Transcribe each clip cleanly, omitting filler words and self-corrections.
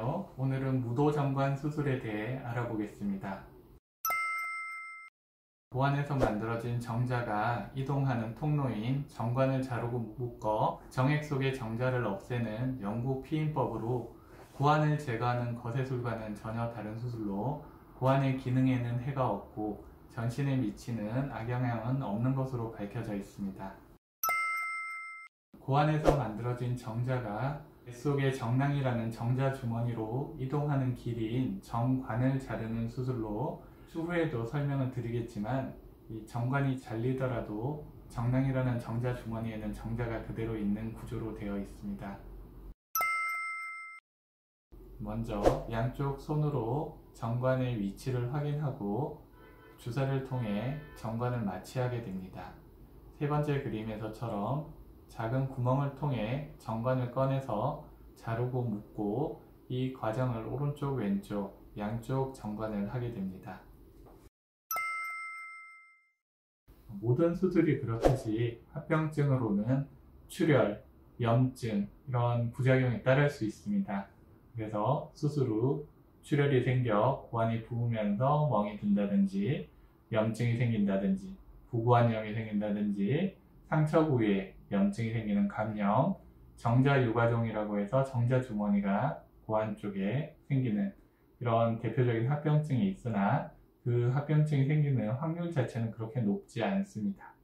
안녕하세요. 오늘은 무도정관 수술에 대해 알아보겠습니다. 고환에서 만들어진 정자가 이동하는 통로인 정관을 자르고 묶어 정액 속의 정자를 없애는 영구 피임법으로 고환을 제거하는 거세술과는 전혀 다른 수술로 고환의 기능에는 해가 없고 전신에 미치는 악영향은 없는 것으로 밝혀져 있습니다. 고환에서 만들어진 정자가 뱃속의 정낭이라는 정자 주머니로 이동하는 길이인 정관을 자르는 수술로 추후에도 설명을 드리겠지만, 이 정관이 잘리더라도 정낭이라는 정자 주머니에는 정자가 그대로 있는 구조로 되어 있습니다. 먼저 양쪽 손으로 정관의 위치를 확인하고 주사를 통해 정관을 마취하게 됩니다. 세 번째 그림에서처럼 작은 구멍을 통해 정관을 꺼내서 자르고 묶고 이 과정을 오른쪽 왼쪽 양쪽 정관을 하게 됩니다. 모든 수술이 그렇듯이 합병증으로는 출혈, 염증 이런 부작용이 따를 수 있습니다. 그래서 수술 후 출혈이 생겨 고환이 부으면서 멍이 든다든지, 염증이 생긴다든지, 부고환염이 생긴다든지, 상처 부위에 염증이 생기는 감염, 정자 유과종이라고 해서 정자 주머니가 고환 쪽에 생기는 이런 대표적인 합병증이 있으나 그 합병증이 생기는 확률 자체는 그렇게 높지 않습니다.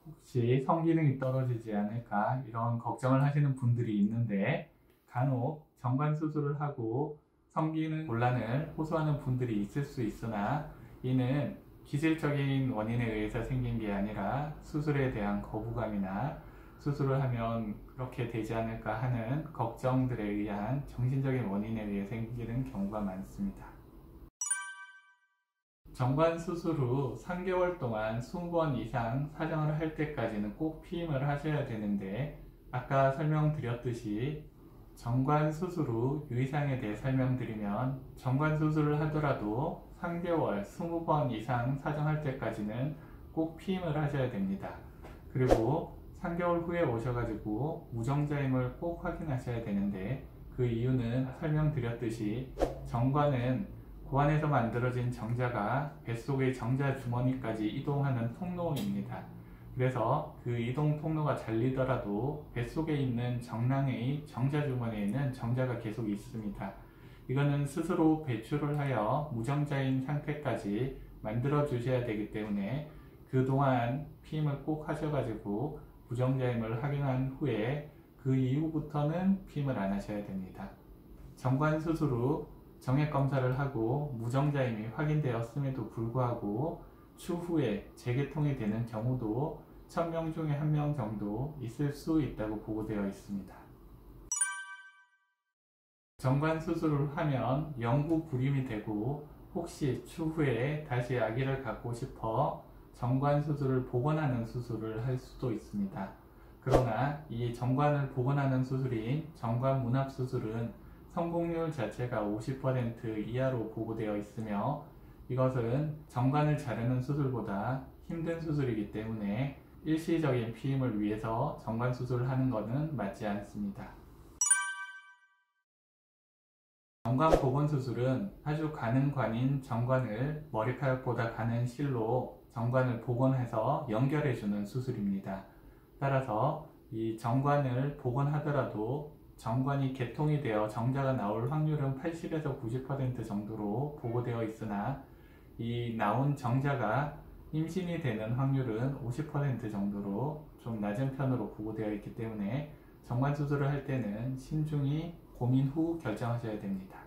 혹시 성기능이 떨어지지 않을까 이런 걱정을 하시는 분들이 있는데, 간혹 정관 수술을 하고 성기능 곤란을 호소하는 분들이 있을 수 있으나 이는 기질적인 원인에 의해서 생긴 게 아니라 수술에 대한 거부감이나 수술을 하면 그렇게 되지 않을까 하는 걱정들에 의한 정신적인 원인에 의해 생기는 경우가 많습니다. 정관 수술 후 3개월 동안 20번 이상 사정을 할 때까지는 꼭 피임을 하셔야 되는데, 아까 설명드렸듯이 정관 수술 후 유의사항에 대해 설명드리면, 정관 수술을 하더라도 3개월 20번 이상 사정할 때까지는 꼭 피임을 하셔야 됩니다. 그리고 3개월 후에 오셔가지고 무정자임을 꼭 확인하셔야 되는데, 그 이유는 설명드렸듯이 정관은 고환에서 만들어진 정자가 뱃속의 정자 주머니까지 이동하는 통로입니다. 그래서 그 이동 통로가 잘리더라도 뱃속에 있는 정낭의 정자 주머니에는 정자가 계속 있습니다. 이거는 스스로 배출을 하여 무정자인 상태까지 만들어 주셔야 되기 때문에 그동안 피임을 꼭 하셔가지고 무정자임을 확인한 후에 그 이후부터는 피임을 안 하셔야 됩니다. 정관 수술 후 정액 검사를 하고 무정자임이 확인되었음에도 불구하고 추후에 재개통이 되는 경우도 1000명 중에 1명 정도 있을 수 있다고 보고되어 있습니다. 정관 수술을 하면 영구 불임이 되고, 혹시 추후에 다시 아기를 갖고 싶어 정관 수술을 복원하는 수술을 할 수도 있습니다. 그러나 이 정관을 복원하는 수술인 정관 문합 수술은 성공률 자체가 50% 이하로 보고되어 있으며, 이것은 정관을 자르는 수술보다 힘든 수술이기 때문에 일시적인 피임을 위해서 정관 수술을 하는 것은 맞지 않습니다. 정관 복원 수술은 아주 가는 관인 정관을 머리카락보다 가는 실로 정관을 복원해서 연결해주는 수술입니다. 따라서 이 정관을 복원하더라도 정관이 개통이 되어 정자가 나올 확률은 80에서 90% 정도로 보고되어 있으나, 이 나온 정자가 임신이 되는 확률은 50% 정도로 좀 낮은 편으로 보고되어 있기 때문에 정관 수술을 할 때는 신중히 고민 후 결정하셔야 됩니다.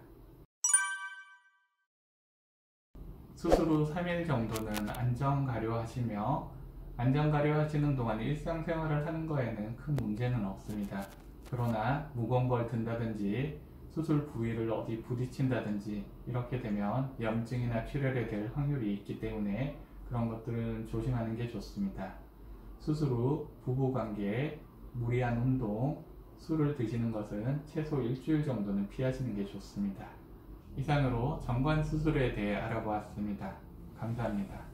수술 후 3일 정도는 안정가려 하시며, 안정가려 하시는 동안 일상생활을 하는 거에는 큰 문제는 없습니다. 그러나 무거운 걸 든다든지 수술 부위를 어디 부딪힌다든지 이렇게 되면 염증이나 출혈이 될 확률이 있기 때문에 그런 것들은 조심하는 게 좋습니다. 수술 후 부부관계, 무리한 운동, 술을 드시는 것은 최소 일주일 정도는 피하시는 게 좋습니다. 이상으로 정관 수술에 대해 알아보았습니다. 감사합니다.